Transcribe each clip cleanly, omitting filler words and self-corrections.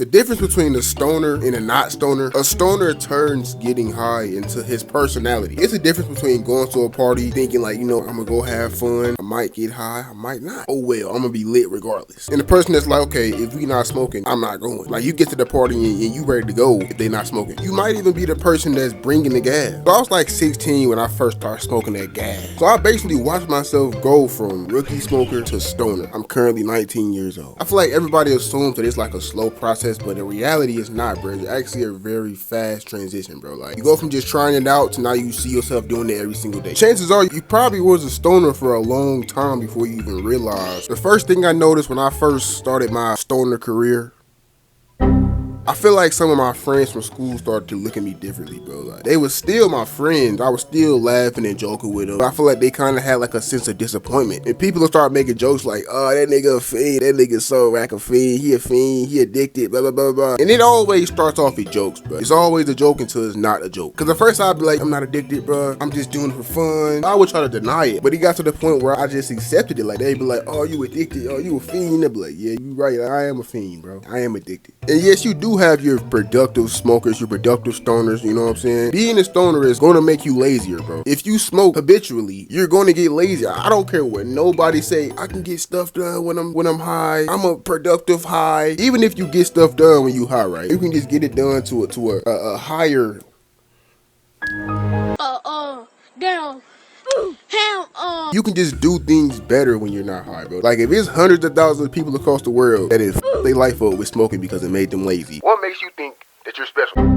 The difference between a stoner and a not stoner, a stoner turns getting high into his personality. It's a difference between going to a party thinking like, you know, I'm gonna go have fun, I might get high, I might not. Oh well, I'm gonna be lit regardless. And the person that's like, okay, if we not smoking, I'm not going. Like you get to the party and you ready to go if they not smoking. You might even be the person that's bringing the gas. So I was like 16 when I first started smoking that gas. So I basically watched myself go from rookie smoker to stoner. I'm currently 19 years old. I feel like everybody assumes that it's like a slow process, but in reality it's not, bro. It's actually a very fast transition, bro. Like you go from just trying it out to now you see yourself doing it every single day. Chances are you probably was a stoner for a long time before you even realized. The first thing I noticed when I first started my stoner career, I feel like some of my friends from school started to look at me differently, bro. Like they was still my friends. I was still laughing and joking with them. But I feel like they kind of had like a sense of disappointment. And people will start making jokes like, oh, that nigga a fiend, that nigga Solrac a fiend, he addicted, blah, blah, blah, blah. And it always starts off with jokes, bro. It's always a joke until it's not a joke. Cause at first I'd be like, I'm not addicted, bro. I'm just doing it for fun. I would try to deny it. But it got to the point where I just accepted it. Like they'd be like, oh, you addicted, oh, you a fiend. They'd be like, yeah, you right, I am a fiend, bro. I am addicted. And yes, you do have your productive smokers, your productive stoners, you know what I'm saying? Being a stoner is going to make you lazier, bro. If you smoke habitually, you're going to get lazy. I don't care what nobody say. I can get stuff done when I'm high. I'm a productive high. Even if you get stuff done when you high, right? You can just get it done to a higher. Down. You can just do things better when you're not high, bro. Like if it's hundreds of thousands of people across the world that is their life up with smoking because it made them lazy, what makes you think that you're special?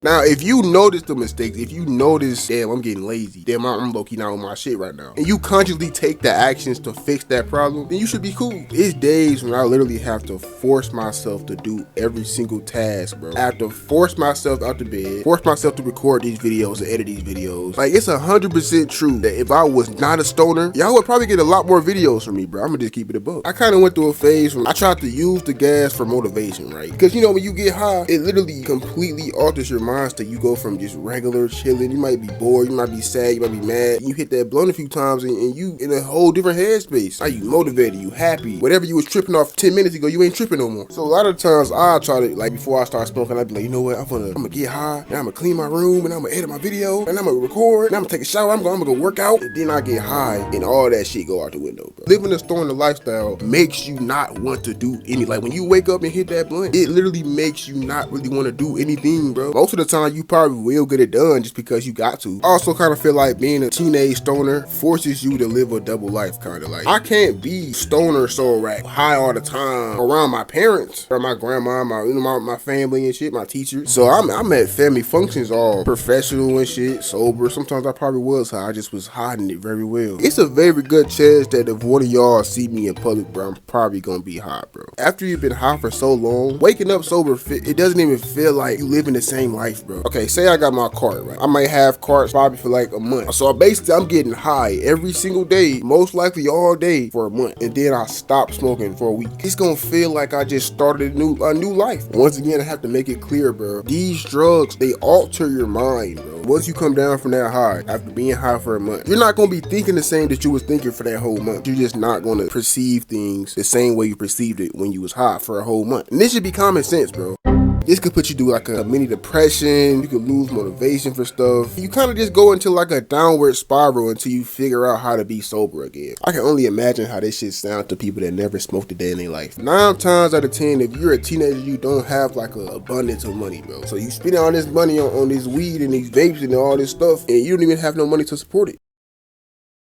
Now, if you notice the mistakes, if you notice, damn, I'm getting lazy, damn, I'm low-key not on my shit right now, and you consciously take the actions to fix that problem, then you should be cool. It's days when I literally have to force myself to do every single task, bro. I have to force myself out the bed, force myself to record these videos and edit these videos. Like, it's 100% true that if I was not a stoner, y'all would probably get a lot more videos from me, bro. I'm gonna just keep it above. I kind of went through a phase when I tried to use the gas for motivation, right? Because, you know, when you get high, it literally completely alters your mind. That you go from just regular chilling, you might be bored, you might be sad, you might be mad, and you hit that blunt a few times and you in a whole different headspace. Now you motivated, you happy. Whatever you was tripping off 10 minutes ago, you ain't tripping no more. So a lot of times I try to, like before I start smoking, I'd be like, you know what, I'm gonna get high, and I'm gonna clean my room, and I'm gonna edit my video, and I'm gonna record, and I'm gonna take a shower, I'm gonna go work out, and then I get high, and all that shit go out the window, bro. Living a stoner lifestyle makes you not want to do any, like when you wake up and hit that blunt, it literally makes you not really want to do anything, bro. Most of the time you probably will get it done just because you got to. I also kind of feel like being a teenage stoner forces you to live a double life, kind of like. I can't be stoner Solrac high all the time around my parents or my grandma, my family and shit, my teachers. So I'm at family functions all professional and shit, sober. Sometimes I probably was high. I just was hiding it very well. It's a very good chance that if one of y'all see me in public, bro, I'm probably gonna be high, bro. After you've been high for so long, waking up sober, it doesn't even feel like you living the same life, bro. Okay, say I got my cart, right? I might have carts probably for like a month. So basically I'm getting high every single day, most likely all day for a month. And then I stop smoking for a week. It's gonna feel like I just started a new life. Once again, I have to make it clear, bro. These drugs, they alter your mind, bro. Once you come down from that high, after being high for a month, you're not gonna be thinking the same that you was thinking for that whole month. You're just not gonna perceive things the same way you perceived it when you was high for a whole month. And this should be common sense, bro. This could put you through like a mini depression. You could lose motivation for stuff. You kind of just go into like a downward spiral until you figure out how to be sober again. I can only imagine how this shit sounds to people that never smoked a day in their life. 9 times out of 10, if you're a teenager, you don't have like an abundance of money, bro. So you spend all this money on this weed and these vapes and all this stuff, and you don't even have no money to support it.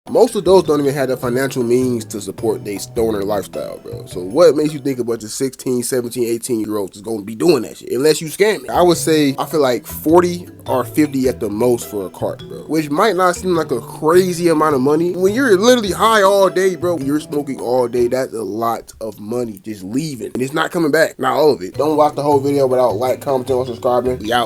Most of those don't even have the financial means to support their stoner lifestyle, bro. So what makes you think a bunch of 16, 17, 18-year-olds is going to be doing that shit? Unless you scam it. I would say, I feel like 40 or 50 at the most for a cart, bro. Which might not seem like a crazy amount of money. When you're literally high all day, bro, you're smoking all day, that's a lot of money just leaving. And it's not coming back. Not all of it. Don't watch the whole video without like, commenting, or subscribing. We out.